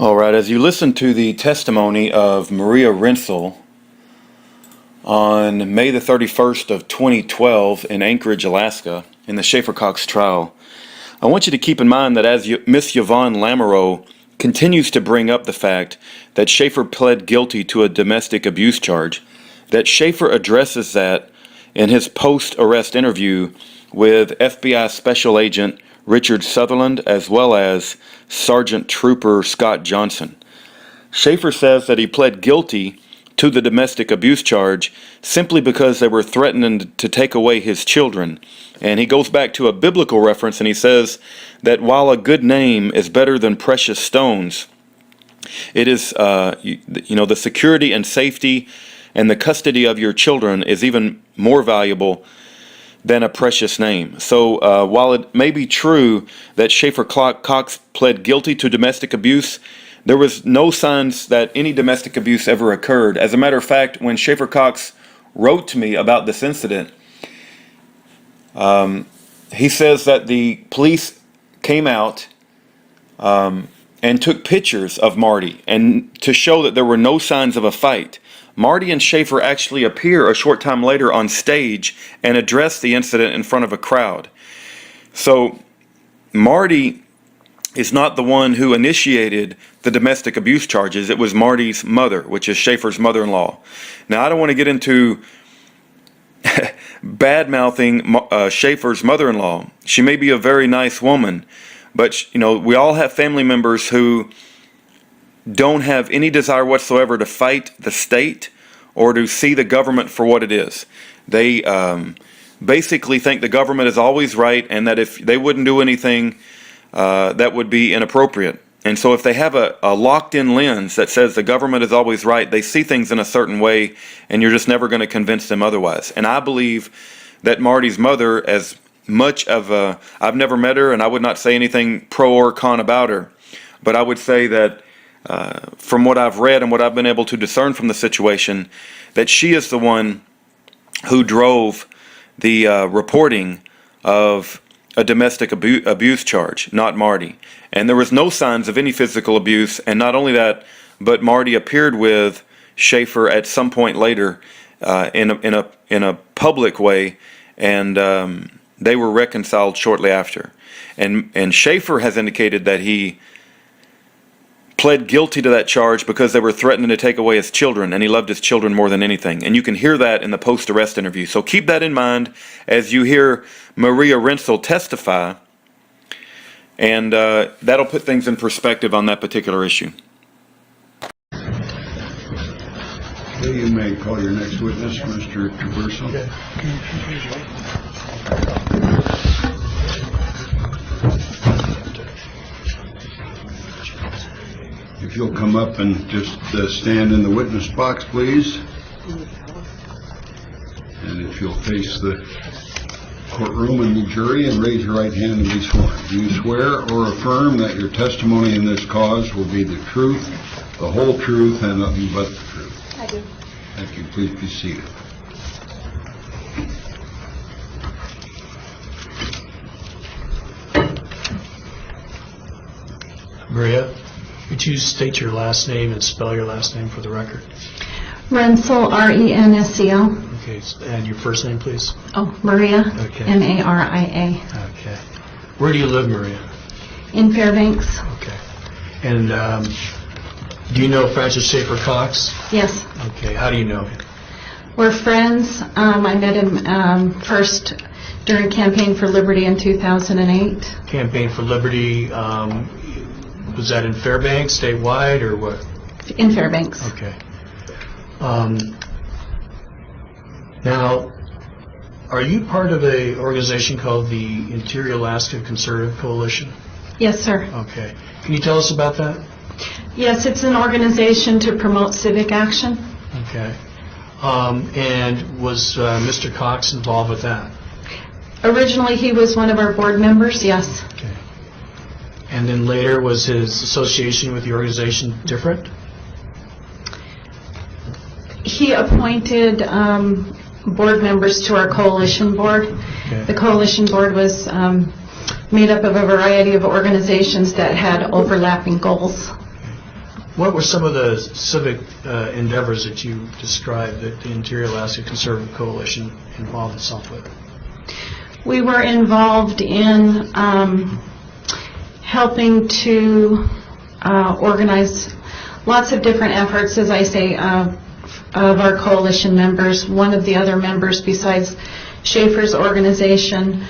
All right, as you listen to the testimony of Maria Rensel on May the 31st of 2012 in Anchorage, Alaska, in the Schaeffer Cox trial, I want you to keep in mind that as Miss Yvonne Lamoureux continues to bring up the fact that Schaeffer pled guilty to a domestic abuse charge, that Schaeffer addresses that in his post-arrest interview with FBI Special Agent Richard Sutherland, as well as Sergeant Trooper Scott Johnson. Schaeffer says that he pled guilty to the domestic abuse charge simply because they were threatening to take away his children. And he goes back to a biblical reference and he says that while a good name is better than precious stones, it is, the security and safety and the custody of your children is even more valuable than a precious name. So while it may be true that Schaeffer Cox pled guilty to domestic abuse, there was no signs that any domestic abuse ever occurred. As a matter of fact, when Schaeffer Cox wrote to me about this incident, he says that the police came out and took pictures of Marty and to show that there were no signs of a fight. Marty and Schaeffer actually appear a short time later on stage and address the incident in front of a crowd. So Marty is not the one who initiated the domestic abuse charges. It was Marty's mother, which is Schaeffer's mother-in-law. Now, I don't want to get into bad-mouthing Schaeffer's mother-in-law. She may be a very nice woman, but we all have family members who don't have any desire whatsoever to fight the state or to see the government for what it is. They basically think the government is always right and that if they wouldn't do anything, that would be inappropriate. And so if they have a locked-in lens that says the government is always right, they see things in a certain way and you're just never going to convince them otherwise. And I believe that Marty's mother, as much of I've never met her and I would not say anything pro or con about her, but I would say that from what I've read and what I've been able to discern from the situation, that she is the one who drove the reporting of a domestic abuse charge, not Marty. And there was no signs of any physical abuse, and not only that, but Marty appeared with Schaeffer at some point later in a public way, and they were reconciled shortly after. And Schaeffer has indicated that he pled guilty to that charge because they were threatening to take away his children, and he loved his children more than anything. And you can hear that in the post-arrest interview. So keep that in mind as you hear Maria Rensel testify, and that'll put things in perspective on that particular issue. Okay, you may call your next witness, Mr. Traverso. Okay. If you'll come up and just stand in the witness box, please. And if you'll face the courtroom and the jury and raise your right hand and be sworn. Do you swear or affirm that your testimony in this cause will be the truth, the whole truth, and nothing but the truth? I do. Thank you. Please be seated. Maria, could you state your last name and spell your last name for the record? Rensel, R-E-N-S-C-O. Okay, and your first name, please? Oh, Maria, Okay. M-A-R-I-A. Okay. Where do you live, Maria? In Fairbanks. Okay. And do you know Francis Schaeffer Cox? Yes. Okay. How do you know him? We're friends. I met him first during Campaign for Liberty in 2008. Campaign for Liberty, was that in Fairbanks, statewide, or what? In Fairbanks. Okay. Now, are you part of an organization called the Interior Alaska Conservative Coalition? Yes, sir. Okay. Can you tell us about that? Yes, it's an organization to promote civic action. Okay. And was Mr. Cox involved with that? Originally, he was one of our board members, yes. Okay. And then later, was his association with the organization different? He appointed board members to our coalition board. Okay. The coalition board was made up of a variety of organizations that had overlapping goals. What were some of the civic endeavors that you described that the Interior Alaska Conservative Coalition involved itself with? We were involved in helping to organize lots of different efforts, as I say, of our coalition members. One of the other members besides Schaeffer's organization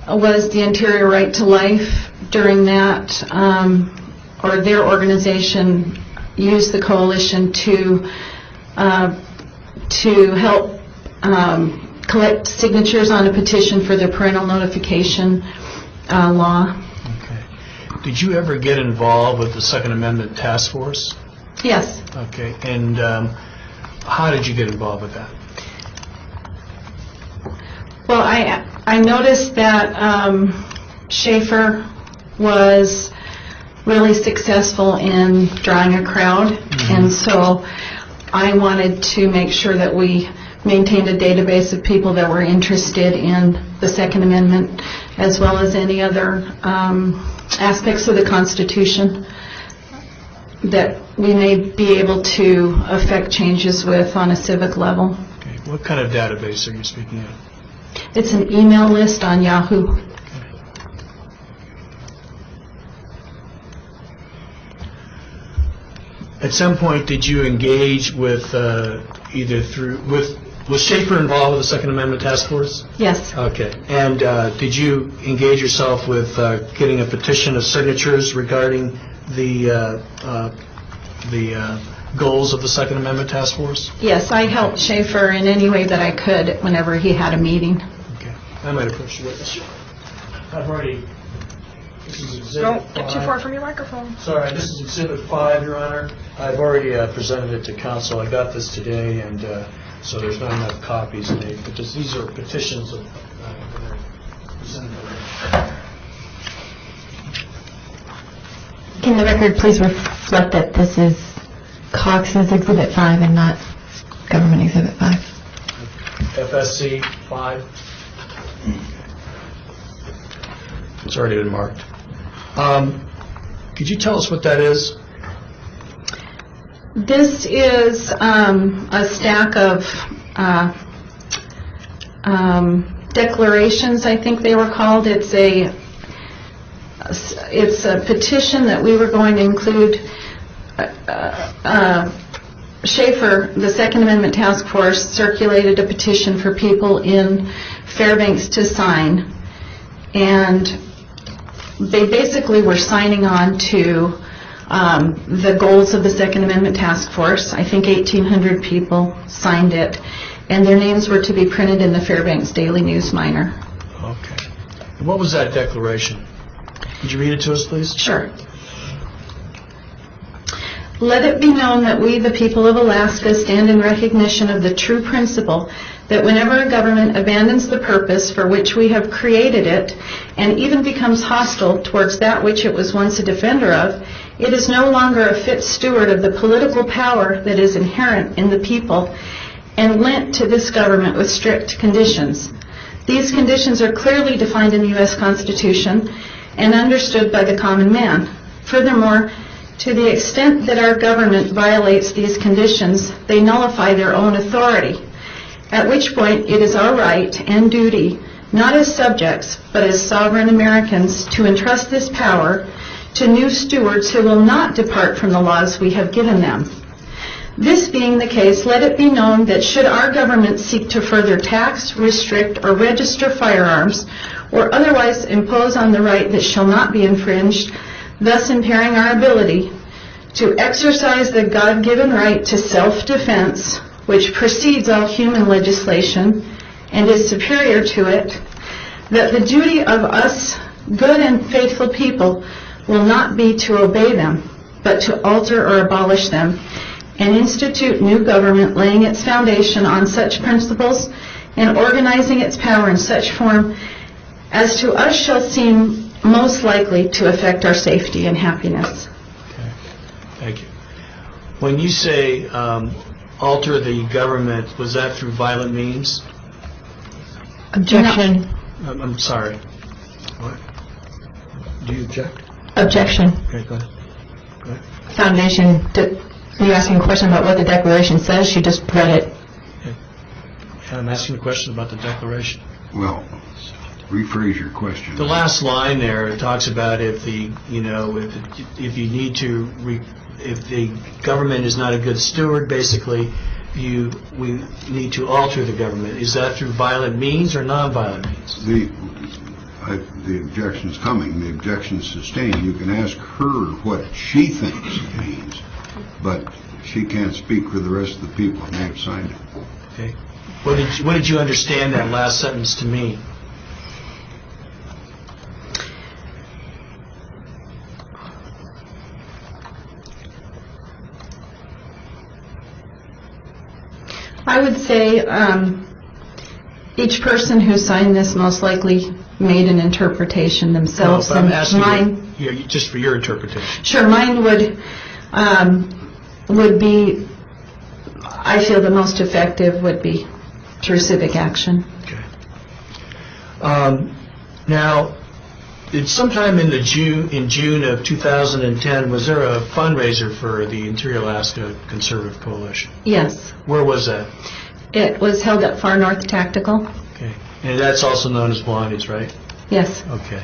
was the Interior Right to Life. During that, or their organization used the coalition to help collect signatures on a petition for the parental notification law. Okay. Did you ever get involved with the Second Amendment Task Force? Yes. Okay. And how did you get involved with that? Well, I noticed that Schaeffer was really successful in drawing a crowd, and so I wanted to make sure that we maintained a database of people that were interested in the Second Amendment, as well as any other aspects of the Constitution that we may be able to affect changes with on a civic level. Okay. What kind of database are you speaking of? It's an email list on Yahoo. At some point, did you engage with was Schaeffer involved with the Second Amendment Task Force? Yes. Okay. And did you engage yourself with getting a petition of signatures regarding the goals of the Second Amendment Task Force? Yes, I helped Schaeffer in any way that I could whenever he had a meeting. Okay. I might approach the witness. I've already... This is Exhibit Don't get 5. too far from your microphone. Sorry, this is Exhibit 5, Your Honor. I've already presented it to counsel. I got this today, and so there's not enough copies today. But these are petitions of presented. Can the record please reflect that this is Cox's Exhibit 5 and not Government Exhibit 5? FSC 5. It's already been marked. Could you tell us what that is? This is a stack of declarations, I think they were called. It's a petition that we were going to include. Schaeffer, the Second Amendment Task Force, circulated a petition for people in Fairbanks to sign, and they basically were signing on to the goals of the Second Amendment Task Force. I think 1,800 people signed it, and their names were to be printed in the Fairbanks Daily News Miner. Okay. And what was that declaration? Could you read it to us, please? Sure. Let it be known that we, the people of Alaska, stand in recognition of the true principle that whenever a government abandons the purpose for which we have created it and even becomes hostile towards that which it was once a defender of, it is no longer a fit steward of the political power that is inherent in the people and lent to this government with strict conditions. These conditions are clearly defined in the U.S. Constitution and understood by the common man. Furthermore, to the extent that our government violates these conditions, they nullify their own authority, at which point it is our right and duty, not as subjects, but as sovereign Americans, to entrust this power to new stewards who will not depart from the laws we have given them. This being the case, let it be known that should our government seek to further tax, restrict, or register firearms, or otherwise impose on the right that shall not be infringed, thus impairing our ability to exercise the God-given right to self-defense, which precedes all human legislation and is superior to it, that the duty of us good and faithful people will not be to obey them, but to alter or abolish them, and institute new government laying its foundation on such principles and organizing its power in such form as to us shall seem most likely to affect our safety and happiness. Okay. Thank you. When you say alter the government, was that through violent means? Objection. I'm sorry. What? Do you object? Objection. Okay, go ahead. Go ahead. foundation, are you asking a question about what the declaration says? She just read it. I'm asking a question about the declaration. Well, rephrase your question. The last line there talks about if the, you know, if you need to, if the government is not a good steward, basically, we need to alter the government. Is that through violent means or non-violent means? The objection's coming. The objection's sustained. You can ask her what she thinks it means, but she can't speak for the rest of the people who may have signed it. Okay. What did you understand that last sentence to mean? I would say each person who signed this most likely made an interpretation themselves. But I'm asking mine, just for your interpretation. sure, mine would be, I feel the most effective would be through civic action. Okay. Now, sometime in June of 2010, was there a fundraiser for the Interior Alaska Conservative Coalition? Yes. Where was that? It was held at Far North Tactical. Okay. And that's also known as Moines, right? Yes. Okay.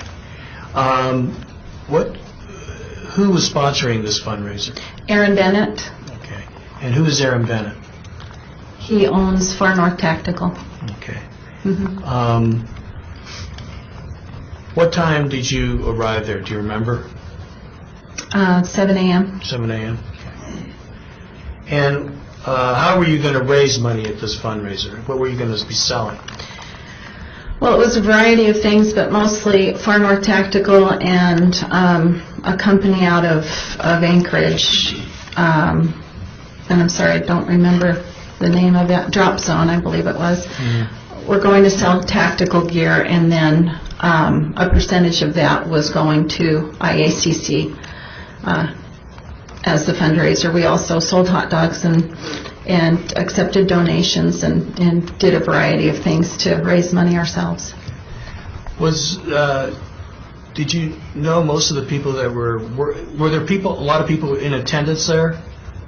Who was sponsoring this fundraiser? Aaron Bennett. Okay. And who is Aaron Bennett? He owns Far North Tactical. Okay. Mm-hmm. What time did you arrive there? Do you remember? 7 a.m. 7 a.m. Okay. And how were you going to raise money at this fundraiser? What were you going to be selling? Well, it was a variety of things, but mostly Far North Tactical and a company out of Anchorage. And I'm sorry, I don't remember the name of that. Drop Zone, I believe it was. Mm-hmm. We're going to sell tactical gear, and then a percentage of that was going to IACC as the fundraiser. We also sold hot dogs and accepted donations and did a variety of things to raise money ourselves. Did you know most of the people that were there a lot of people in attendance there?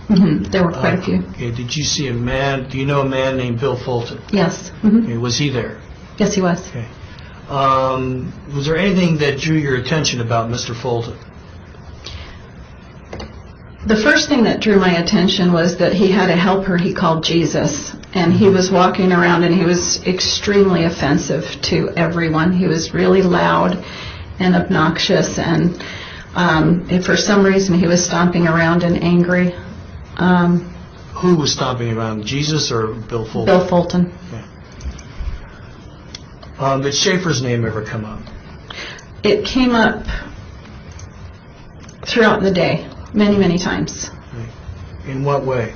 Mm-hmm. There were quite a few. Okay. Did you see a man? Do you know a man named Bill Fulton? Yes. Mm-hmm. Okay. Was he there? Yes, he was. Okay. Was there anything that drew your attention about Mr. Fulton? The first thing that drew my attention was that he had a helper he called Jesus, and he was walking around and he was extremely offensive to everyone. He was really loud and obnoxious, and if for some reason he was stomping around and angry. Who was stomping around, Jesus or Bill Fulton? Bill Fulton. Okay. Did Schaeffer's name ever come up? It came up throughout the day, many, many times. In what way?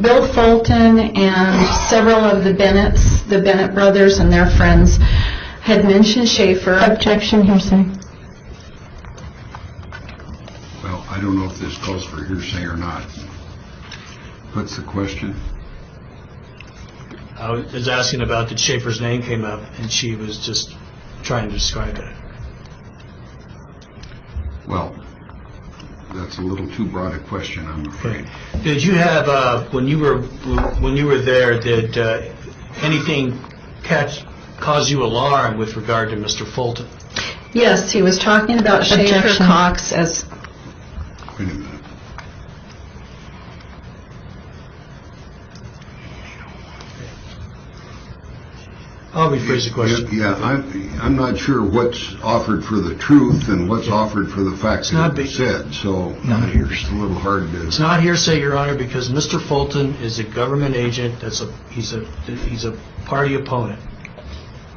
Bill Fulton and several of the Bennett brothers and their friends had mentioned Schaeffer. Objection, hearsay. Well, I don't know if this calls for hearsay or not. What's the question? I was asking about that Schaeffer's name came up, and she was just trying to describe it. Well, that's a little too broad a question, I'm afraid. Did you have when you were there? Did anything cause you alarm with regard to Mr. Fulton? Yes, he was talking about Schaeffer Objection. Cox as... Wait a minute. I'll rephrase the question. Yeah, I'm not sure what's offered for the truth and what's offered for the facts that are said, so it's a little hard to... It's not hearsay, Your Honor, because Mr. Fulton is a government agent. He's a party opponent.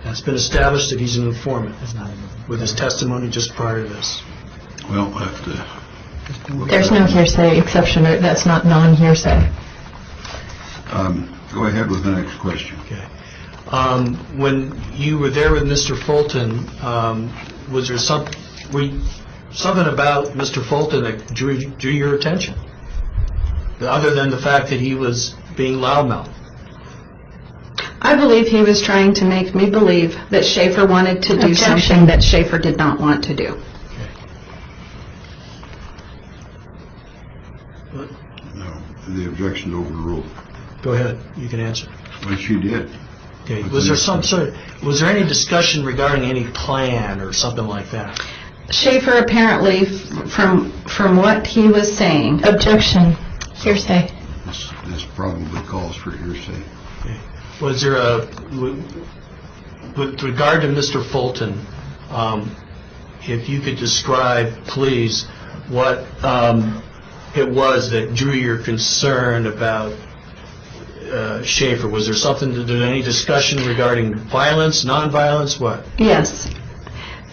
It's been established that he's an informant with his testimony just prior to this. Well, I have to... There's no hearsay exception. That's not non-hearsay. Go ahead with the next question. Okay. When you were there with Mr. Fulton, was there something about Mr. Fulton that drew your attention, other than the fact that he was being loudmouthed? I believe he was trying to make me believe that Schaeffer wanted to do Objection. something that Schaeffer did not want to do. No, the objection's overruled. Go ahead, you can answer. Well, she did. Okay, What's was the there next some question? was there any discussion regarding any plan or something like that? Schaeffer apparently, from what he was saying, Objection. Hearsay. This probably calls for hearsay. Okay. Was there with regard to Mr. Fulton, if you could describe, please, what it was that drew your concern about Schaeffer? Was there any discussion regarding violence, nonviolence, what? yes,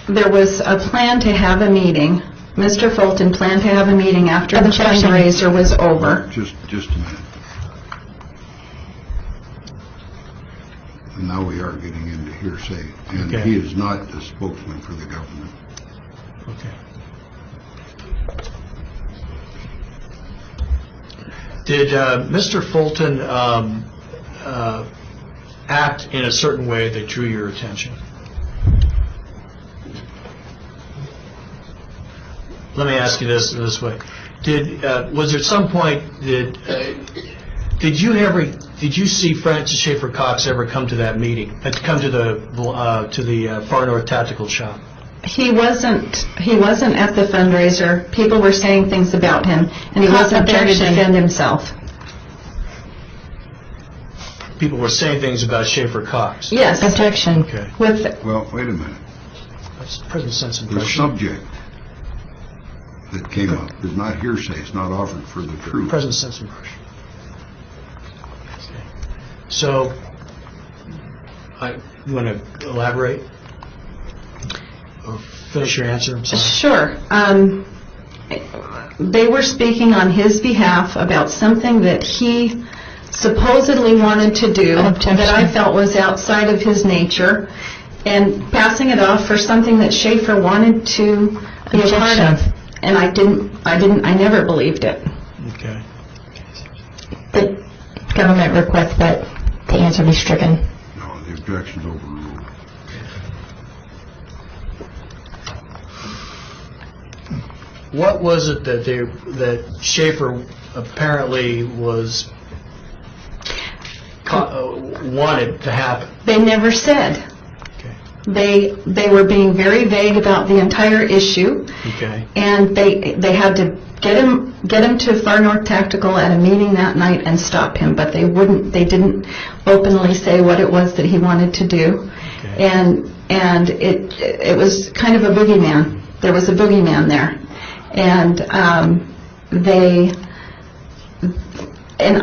there was a plan to have a meeting. Mr. Fulton planned to have a meeting after the Objection. fundraiser was over. Just a minute. And now we are getting into hearsay, and Okay. he is not the spokesman for the government. Okay. Did Mr. Fulton act in a certain way that drew your attention? Let me ask you this way: was there some point did you see Francis Schaeffer Cox ever come to that meeting? Come to the Far North Tactical Shop? He wasn't at the fundraiser. People were saying things about him, and he wasn't there to Objection. defend himself. People were saying things about Schaeffer Cox. Yes, Objection. Okay. with Well, wait a minute. That's present sense The impression. subject that came up is not hearsay. It's not offered for the truth. Present sense impression. So, you want to elaborate? Or finish your answer? I'm sorry. Sure. They were speaking on his behalf about something that he supposedly wanted to do Objection. that I felt was outside of his nature, and passing it off for something that Schaeffer wanted to be a part Objection. of. And I never believed it. Okay. The government requests that the answer be stricken. No, the objection's overruled. What was it that Schaeffer apparently wanted to happen? They never said. Okay. They were being very vague about the entire issue, Okay. and they had to get him to Far North Tactical at a meeting that night and stop him, but they didn't openly say what it was that he wanted to do. Okay. And it was kind of a boogeyman. There was a boogeyman there. And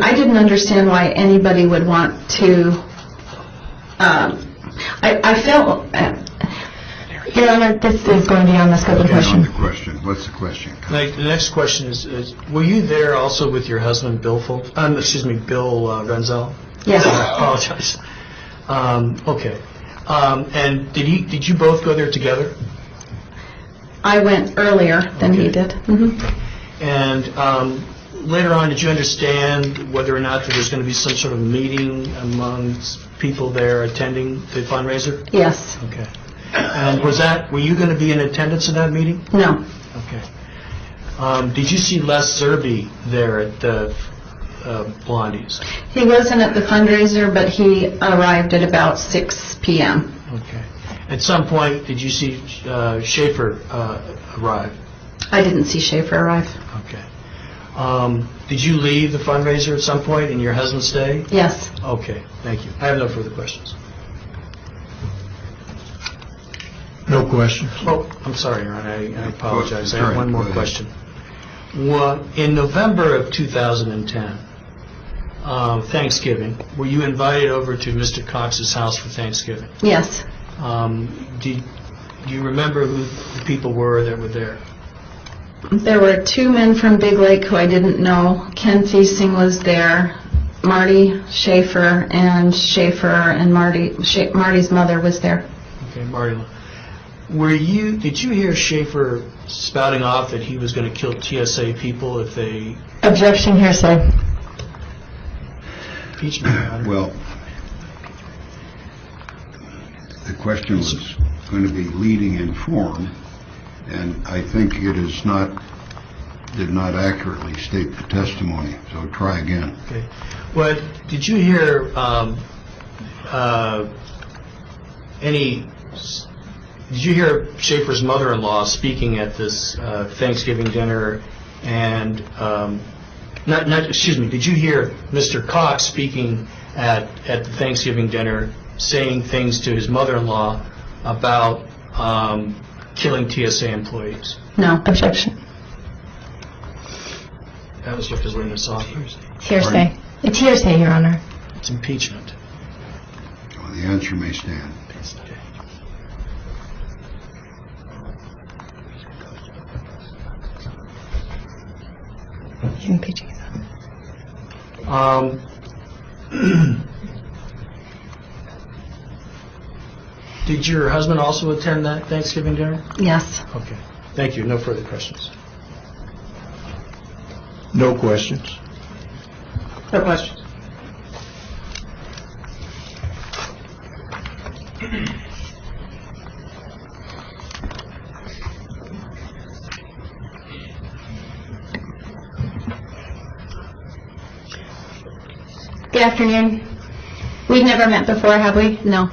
I didn't understand why anybody would want to, I felt, Your Honor, this is going beyond the scope of the Again, on question. the question. What's the question? The next question is, were you there also with your husband, Bill Bill Renzel? yes, I apologize. Okay. And did you both go there together? I went earlier than he Okay. did. Mhm. And later on, did you understand whether or not there was going to be some sort of meeting among people there attending the fundraiser? Yes, Okay. And were you going to be in attendance in that meeting? no, Okay. Did you see Les Zerbe there at the Blondies? he wasn't at the fundraiser, but he arrived at about 6 p.m. Okay. At some point, did you see Schaeffer arrive? I didn't see Schaeffer arrive. Okay. Did you leave the fundraiser at some point and your husband stay? Yes. Okay, thank you. I have no further questions. No questions. Oh, I'm sorry, Your Honor, I apologize. I have Sorry, one more go ahead. question. In November of 2010, Thanksgiving, were you invited over to Mr. Cox's house for Thanksgiving? Yes. Do you remember who the people were that were there? There were two men from Big Lake who I didn't know. Ken Feasting was there, Marty Schaeffer, and Marty's mother was there. Okay, Marty. Did you hear Schaeffer spouting off that he was going to kill TSA people if they Objection, hearsay. impeached me? Your Honor? Well, the question was going to be leading in form, and I think it is not did not accurately state the testimony, so try again. Okay. What, did you hear did you hear Schaeffer's mother-in-law speaking at this Thanksgiving dinner and, did you hear Mr. Cox speaking at the Thanksgiving dinner saying things to his mother-in-law about killing TSA employees? No. Objection. That was what his witness saw. Hearsay. It's hearsay, Your Honor. It's impeachment. Well, the answer may stand. He's impeaching himself. Did your husband also attend that Thanksgiving dinner? Yes. Okay. Thank you. No further questions. No questions. No questions. Good afternoon. We've never met before, have we? No.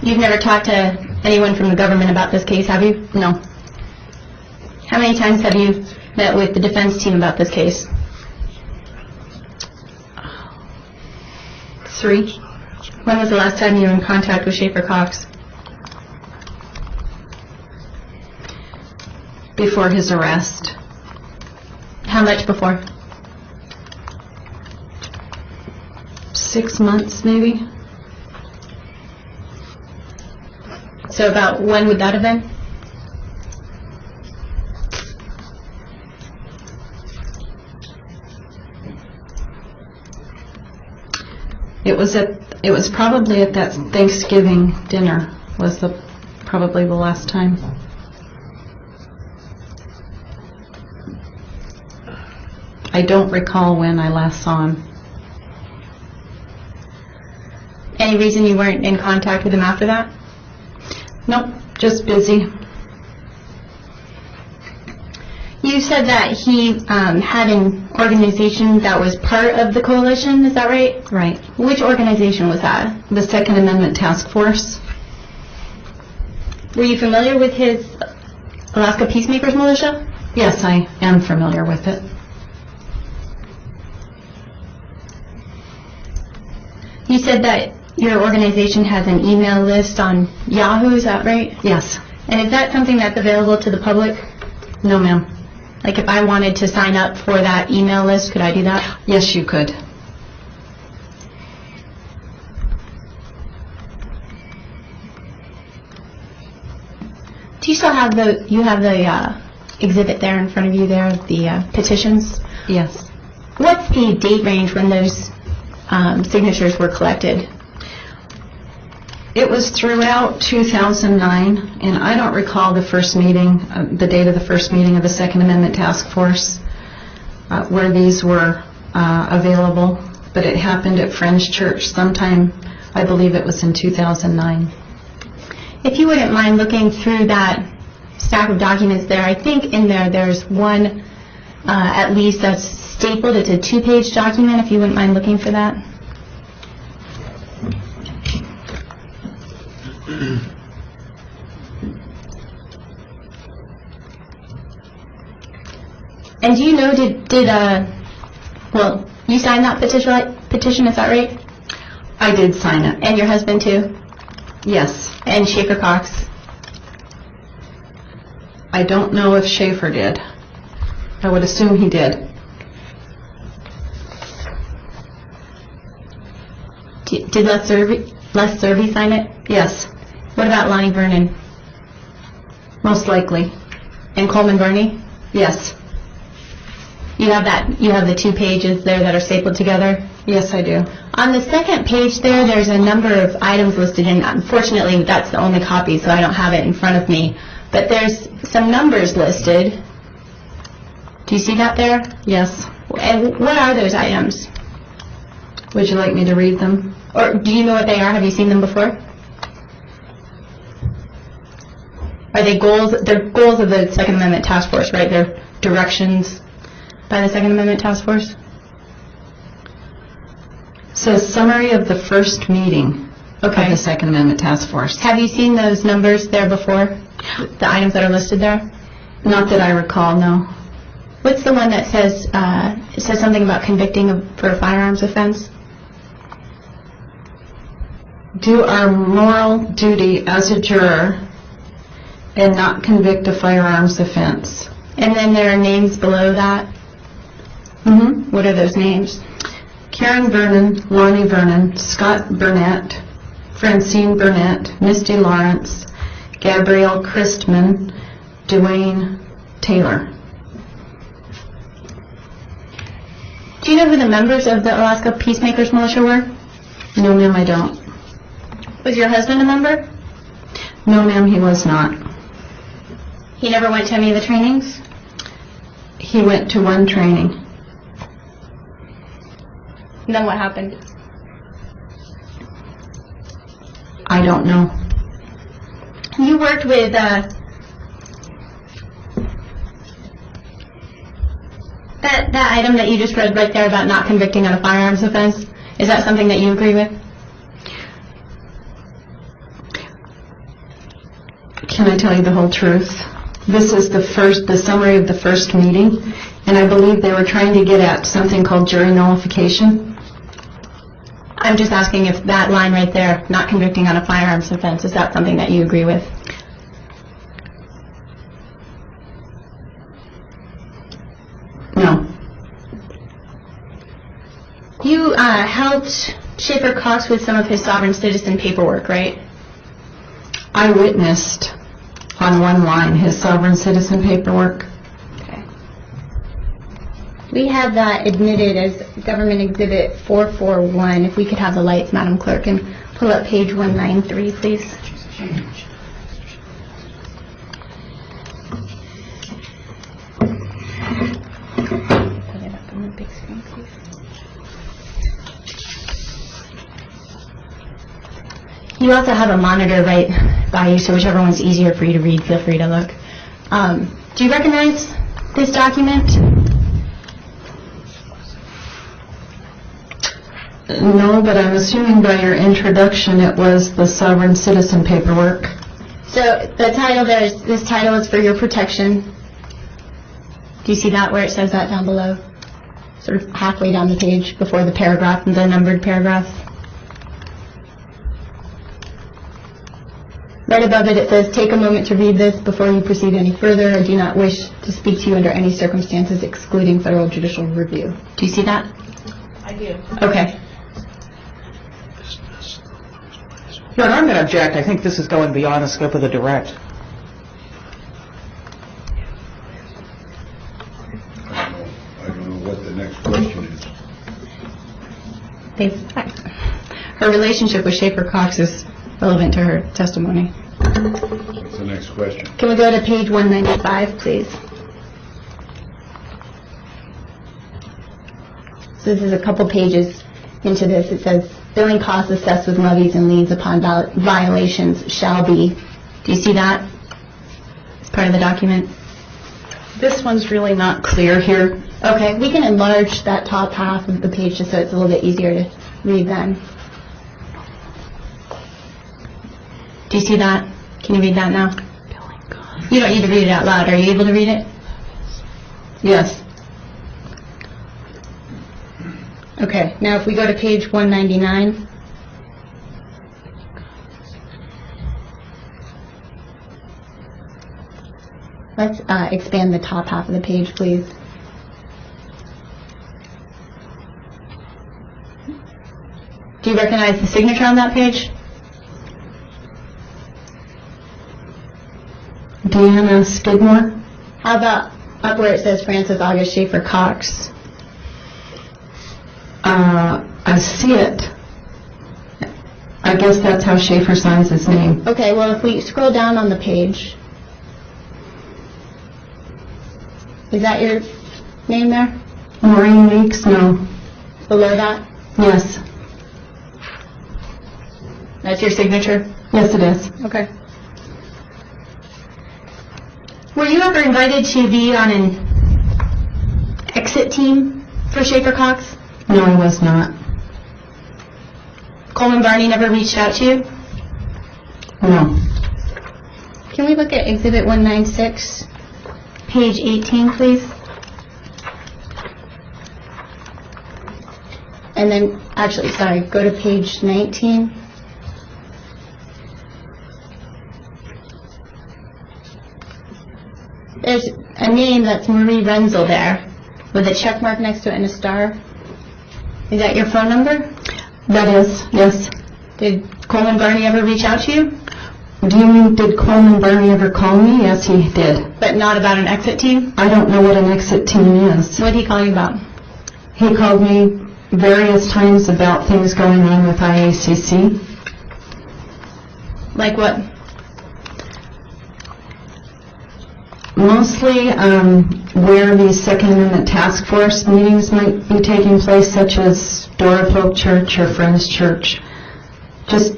You've never talked to anyone from the government about this case, have you? No. How many times have you met with the defense team about this case? 3. When was the last time you were in contact with Schaeffer Cox? Before his arrest. How much before? 6 months, maybe? So about when would that have been? It was probably at that Thanksgiving dinner was probably the last time. I don't recall when I last saw him. Any reason you weren't in contact with him after that? Nope, just busy. You said that he had an organization that was part of the coalition, is that right? Right. Which organization was that? The Second Amendment Task Force. Were you familiar with his Alaska Peacemakers militia? Yes, I am familiar with it. You said that your organization has an email list on Yahoo, is that right? Yes. And is that something that's available to the public? No, ma'am. Like if I wanted to sign up for that email list, could I do that? Yes, you could. Do you still have the exhibit there in front of you there, the petitions? Yes. What's the date range when those signatures were collected? It was throughout 2009, and I don't recall the first meeting, the date of the first meeting of the Second Amendment Task Force where these were available, but it happened at Friends Church sometime, I believe it was in 2009. If you wouldn't mind looking through that stack of documents there, I think in there's one at least that's stapled. It's a 2-page document, if you wouldn't mind looking for that. And do you know, well, you signed that petition, is that right? I did sign it. And your husband too? Yes. And Schaeffer Cox? I don't know if Schaeffer did. I would assume he did. Did Les Servey sign it? Yes. What about Lonnie Vernon? Most likely. And Coleman Burney? Yes. You have the 2 pages there that are stapled together? Yes, I do. On the second page there's a number of items listed, and unfortunately that's the only copy, so I don't have it in front of me. But there's some numbers listed. Do you see that there? Yes. And what are those items? Would you like me to read them? Or do you know what they are? Have you seen them before? Are they goals? They're goals of the Second Amendment Task Force, right? They're directions by the Second Amendment Task Force? Says summary of the first meeting of Okay. the Second Amendment Task Force. Have you seen those numbers there before? The items that are listed there? Not that I recall, no. What's the one that says, it says something about convicting for a firearms offense? Do our moral duty as a juror and not convict a firearms offense. And then there are names below that. Mm-hmm. What are those names? Karen Vernon, Lonnie Vernon, Scott Burnett, Francine Burnett, Misty Lawrence, Gabrielle Christman, Dwayne Taylor. Do you know who the members of the Alaska Peacemakers Militia were? No, ma'am, I don't. Was your husband a member? No, ma'am, he was not. He never went to any of the trainings? He went to one training. And then what happened? I don't know. You worked with, that item that you just read right there about not convicting on a firearms offense, is that something that you agree with? Can I tell you the whole truth? This is the summary of the first meeting, and I believe they were trying to get at something called jury nullification. I'm just asking if that line right there, not convicting on a firearms offense, is that something that you agree with? No. You helped Schaeffer Cox with some of his sovereign citizen paperwork, right? I witnessed on one line his sovereign citizen paperwork. Okay. We have that admitted as Government Exhibit 441. If we could have the lights, Madam Clerk, and pull up page 193, please. Put it up on the big screen, please. You also have a monitor right by you, so whichever one's easier for you to read, feel free to look. Do you recognize this document? No, but I'm assuming by your introduction it was the sovereign citizen paperwork. So the title there is, this title is for your protection. Do you see that where it says that down below? Sort of halfway down the page before the paragraph, the numbered paragraph. Right above it, it says, take a moment to read this before you proceed any further. I do not wish to speak to you under any circumstances excluding federal judicial review. Do you see that? I do. Okay. Your Honor, I'm going to object. I think this is going beyond the scope of the direct. I don't know what the next question is. Her relationship with Schaeffer Cox is relevant to her testimony. What's the next question? Can we go to page 195, please? So this is a couple pages into this. It says, billing costs assessed with levies and liens upon violations shall be. Do you see that? It's part of the document. This one's really not clear here. Okay, we can enlarge that top half of the page just so it's a little bit easier to read then. Do you see that? Can you read that now? You don't need to read it out loud. Are you able to read it? Yes. Okay, now if we go to page 199. Let's expand the top half of the page, please. Do you recognize the signature on that page? Deanna Skidmore? How about up where it says Francis August Schaeffer Cox? I see it. I guess that's how Schaefer signs his name. Okay, well, if we scroll down on the page, is that your name there? Maureen Weeks? No. Below that? Yes. That's your signature? Yes, it is. Okay. Were you ever invited to be on an exit team for Schaeffer Cox? No, I was not. Coleman Barney never reached out to you? No. Can we look at Exhibit 196, page 18, please? And then, actually, sorry, go to page 19. There's a name that's Marie Renzel there, with a check mark next to it and a star. Is that your phone number? That is, yes. Did Coleman Barney ever reach out to you? Do you mean, did Coleman Barney ever call me? Yes, he did. But not about an exit team? I don't know what an exit team is. What did he call you about? He called me various times about things going on with IACC. Like what? Mostly where the Second Amendment Task Force meetings might be taking place, such as Door of Hope Church or Friends Church. Just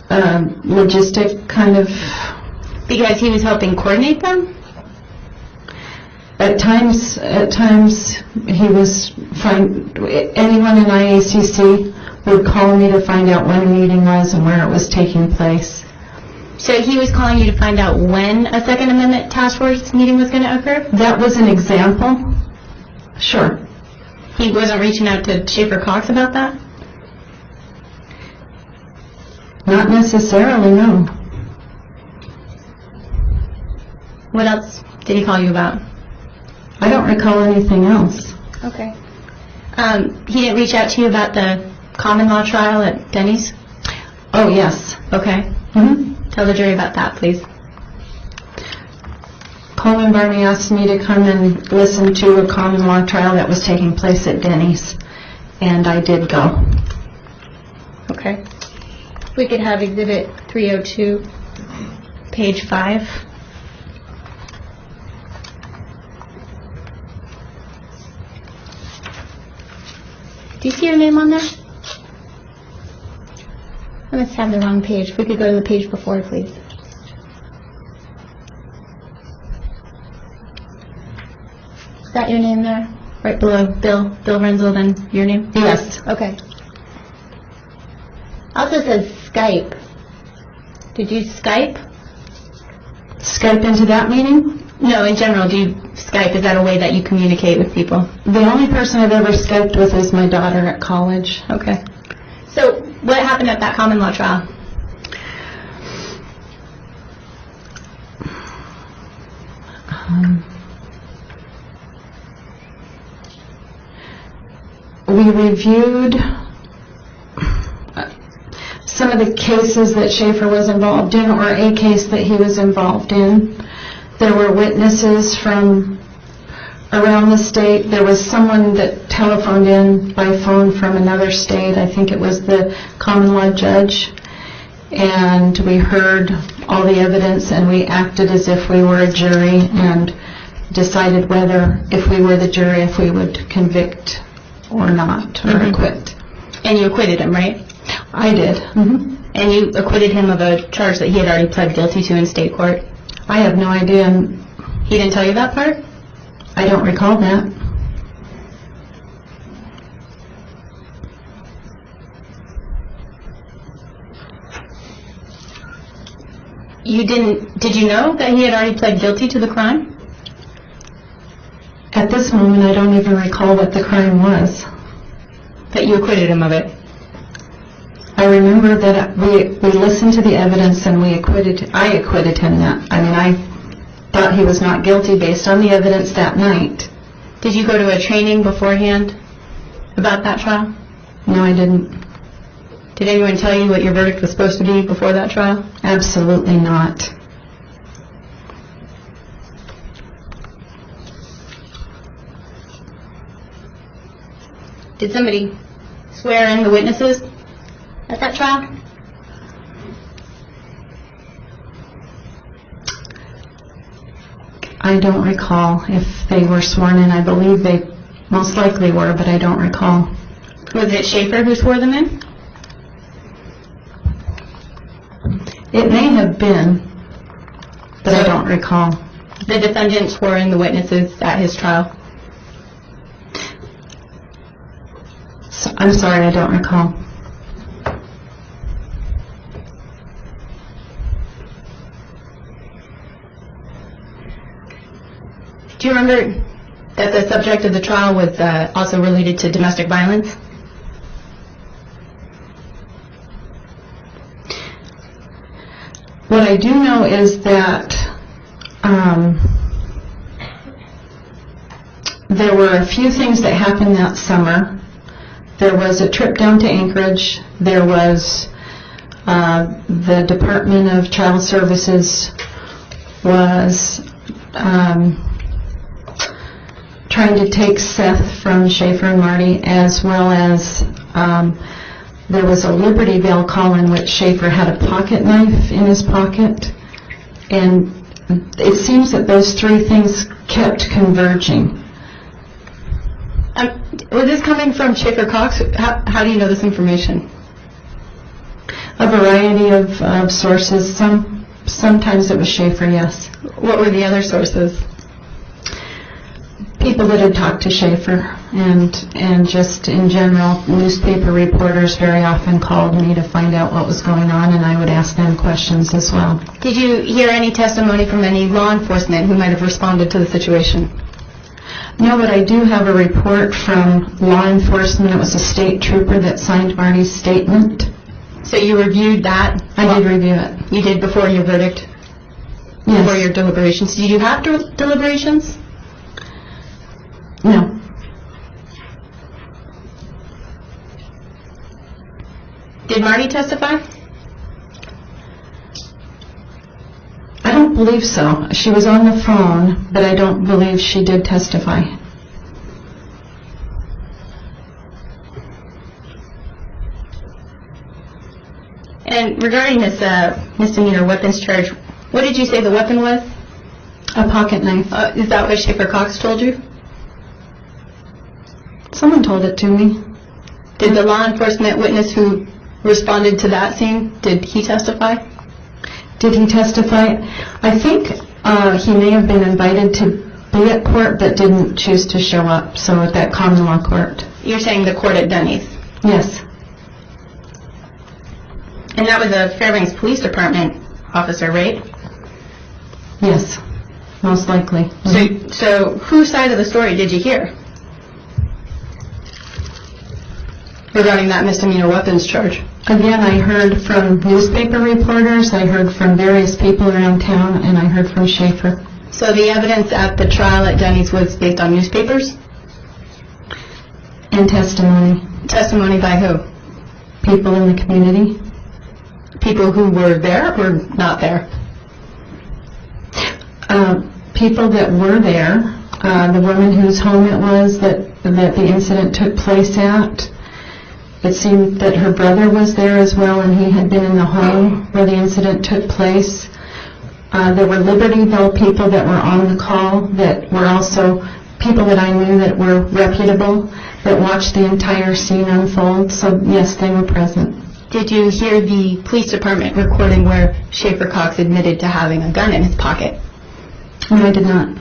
logistic kind of. Because he was helping coordinate them? At times he was anyone in IACC would call me to find out when a meeting was and where it was taking place. So he was calling you to find out when a Second Amendment Task Force meeting was going to occur? That was an example. Sure. He wasn't reaching out to Schaeffer Cox about that? Not necessarily, no. What else did he call you about? I don't recall anything else. Okay. He didn't reach out to you about the common law trial at Denny's? Oh, yes. Okay. Mm-hmm. Tell the jury about that, please. Coleman Barney asked me to come and listen to a common law trial that was taking place at Denny's, and I did go. Okay. We could have Exhibit 302, page 5. Do you see your name on there? I must have the wrong page. If we could go to the page before, please. Is that your name there? Right below Bill Renzel, then your name? Yes. Okay. Also says Skype. Did you Skype? Skype into that meeting? No, in general, do you Skype? Is that a way that you communicate with people? The only person I've ever Skyped with is my daughter at college. Okay. So, what happened at that common law trial? We reviewed some of the cases that Schaeffer was involved in, or a case that he was involved in. There were witnesses from around the state. There was someone that telephoned in by phone from another state. I think it was the common law judge. And we heard all the evidence, and we acted as if we were a jury and decided whether, if we were the jury, if we would convict or not, or acquit. And you acquitted him, right? I did. Mm-hmm. And you acquitted him of a charge that he had already pled guilty to in state court? I have no idea. He didn't tell you that part? I don't recall that. Did you know that he had already pled guilty to the crime? At this moment, I don't even recall what the crime was. That you acquitted him of it? I remember that we listened to the evidence and I acquitted him that. I mean, I thought he was not guilty based on the evidence that night. Did you go to a training beforehand about that trial? No, I didn't. Did anyone tell you what your verdict was supposed to be before that trial? Absolutely not. Did somebody swear in the witnesses at that trial? I don't recall if they were sworn in. I believe they most likely were, but I don't recall. Was it Schaeffer who swore them in? It may have been, but I don't recall. The defendants were in the witnesses at his trial. So, I'm sorry, I don't recall. Do you remember that the subject of the trial was also related to domestic violence? What I do know is that there were a few things that happened that summer. There was a trip down to Anchorage. There was the Department of Child Services was trying to take Seth from Schaeffer and Marty, as well as there was a Libertyville call in which Schaeffer had a pocket knife in his pocket, and it seems that those three things kept converging. Was this coming from Schaeffer Cox? How do you know this information? A variety of sources. Sometimes it was Schaeffer, yes. What were the other sources? People that had talked to Schaeffer, and just in general, newspaper reporters very often called me to find out what was going on, and I would ask them questions as well. Did you hear any testimony from any law enforcement who might have responded to the situation? No, but I do have a report from law enforcement. It was a state trooper that signed Marty's statement. So you reviewed that? I did review it. You did before your verdict? Yes. Before your deliberations? Did you have deliberations? No. Did Marty testify? I don't believe so. She was on the phone, but I don't believe she did testify. And regarding this misdemeanor weapons charge, what did you say the weapon was? A pocket knife. Is that what Schaeffer Cox told you? Someone told it to me. Did the law enforcement witness who responded to that scene, did he testify? Did he testify? I think he may have been invited to be at court but didn't choose to show up, so at that common law court. You're saying the court at Denny's? Yes. And that was a Fairbanks Police Department officer, right? Yes. Most likely. So whose side of the story did you hear regarding that misdemeanor weapons charge? Again, I heard from newspaper reporters, I heard from various people around town, and I heard from Schaeffer. So the evidence at the trial at Denny's was based on newspapers? And testimony. Testimony by who? People in the community. People who were there or not there? People that were there. The woman whose home it was that the incident took place at. It seemed that her brother was there as well, and he had been in the home where the incident took place. There were Libertyville people that were on the call that were also people that I knew that were reputable, that watched the entire scene unfold. So yes, they were present. Did you hear the police department recording where Schaeffer Cox admitted to having a gun in his pocket? No, I did not.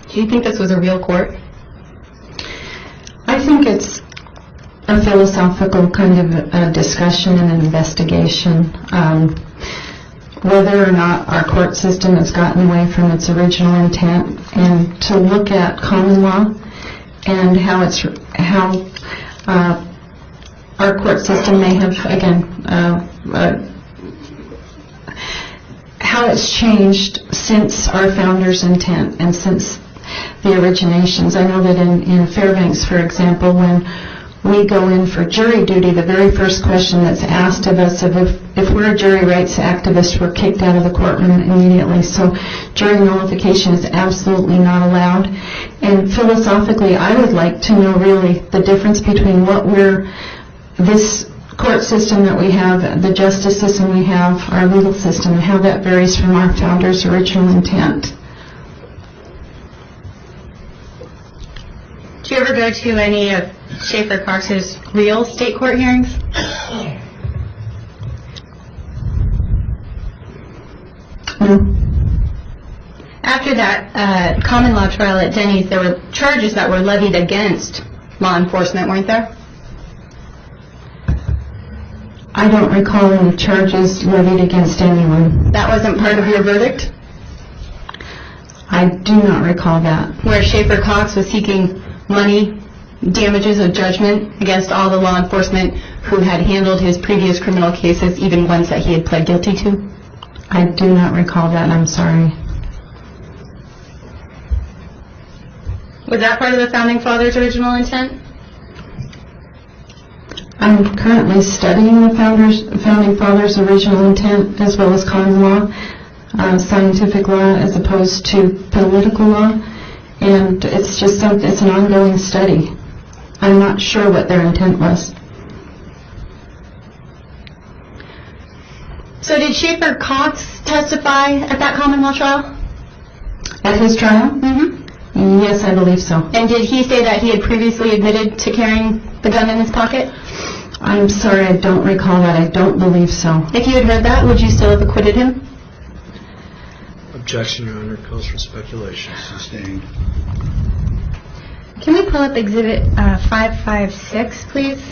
Do you think this was a real court? I think it's a philosophical kind of a discussion and an investigation. Whether or not our court system has gotten away from its original intent, and to look at common law and how our court system may have, again, how it's changed since our founders' intent and since the originations. I know that in Fairbanks, for example, when we go in for jury duty, the very first question that's asked of us, if we're a jury rights activist, we're kicked out of the courtroom immediately. So jury nullification is absolutely not allowed. And philosophically, I would like to know really the difference between this court system that we have, the justice system we have, our legal system, and how that varies from our founders' original intent. Did you ever go to any of Schaeffer Cox's real state court hearings? No. After that common law trial at Denny's, there were charges that were levied against law enforcement, weren't there? I don't recall any charges levied against anyone. That wasn't part of your verdict? I do not recall that. Where Schaeffer Cox was seeking money, damages of judgment against all the law enforcement who had handled his previous criminal cases, even ones that he had pled guilty to? I do not recall that, I'm sorry. Was that part of the Founding Fathers' original intent? I'm currently studying the Founding Fathers' original intent as well as common law, scientific law as opposed to political law, and it's just it's an ongoing study. I'm not sure what their intent was. So did Schaeffer Cox testify at that common law trial? At his trial? Mm-hmm. Yes, I believe so. And did he say that he had previously admitted to carrying the gun in his pocket? I'm sorry, I don't recall that. I don't believe so. If you had heard that, would you still have acquitted him? Objection, Your Honor, calls for speculation. Sustained. Can we pull up Exhibit 556, please?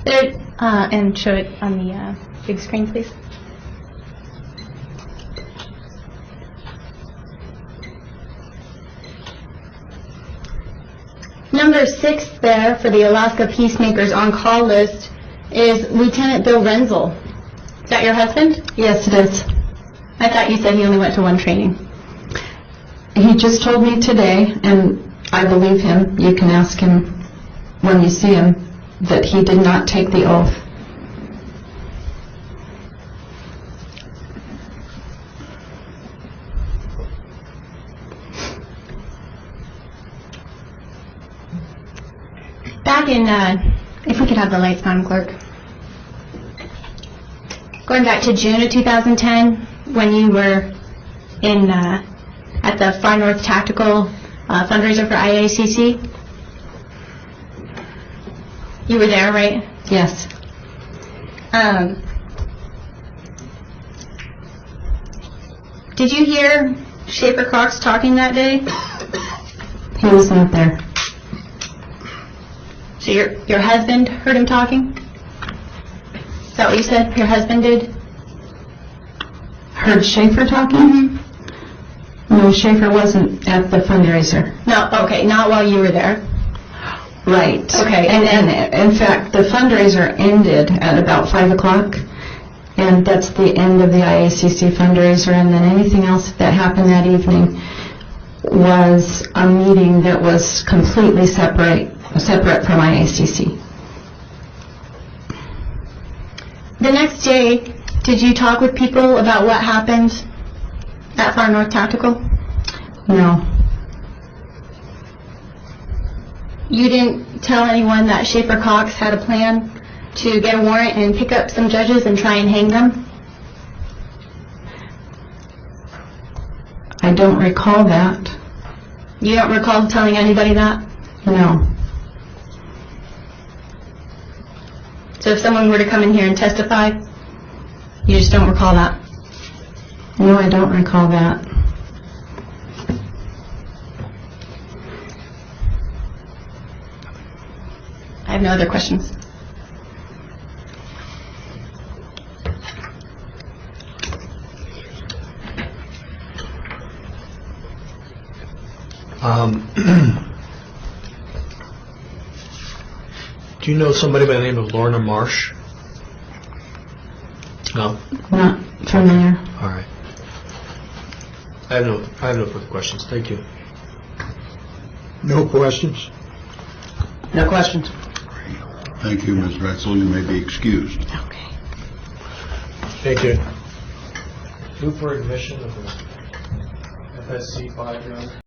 There, and show it on the big screen, please. Number 6 there for the Alaska Peacemakers on-call list is Lieutenant Bill Renzel. Is that your husband? Yes, it is. I thought you said he only went to one training. He just told me today, and I believe him, you can ask him when you see him, that he did not take the oath. Back in, if we could have the lights on, clerk. Going back to June of 2010, when you were in, at the Far North Tactical fundraiser for IACC. You were there, right? Yes. Did you hear Schaeffer Cox talking that day? He was not there. So your husband heard him talking? Is that what you said? Your husband did? Heard Schaeffer talking? No, Schaeffer wasn't at the fundraiser. No, okay, not while you were there. Right. Okay, And and in fact, the fundraiser ended at about 5 o'clock, and that's the end of the IACC fundraiser, and then anything else that happened that evening was a meeting that was completely separate from IACC. The next day, did you talk with people about what happened at Far North Tactical? No. You didn't tell anyone that Schaeffer Cox had a plan to get a warrant and pick up some judges and try and hang them? I don't recall that. You don't recall telling anybody that? No. So if someone were to come in here and testify, you just don't recall that? No, I don't recall that. I have no other questions. Do you know somebody by the name of Lorna Marsh? No? Not familiar. All right. I have no further questions. Thank you. No questions? No questions. Thank you, Ms. Retzel. You may be excused. Okay. Thank you. Move for admission of the FSC 5, Your Honor.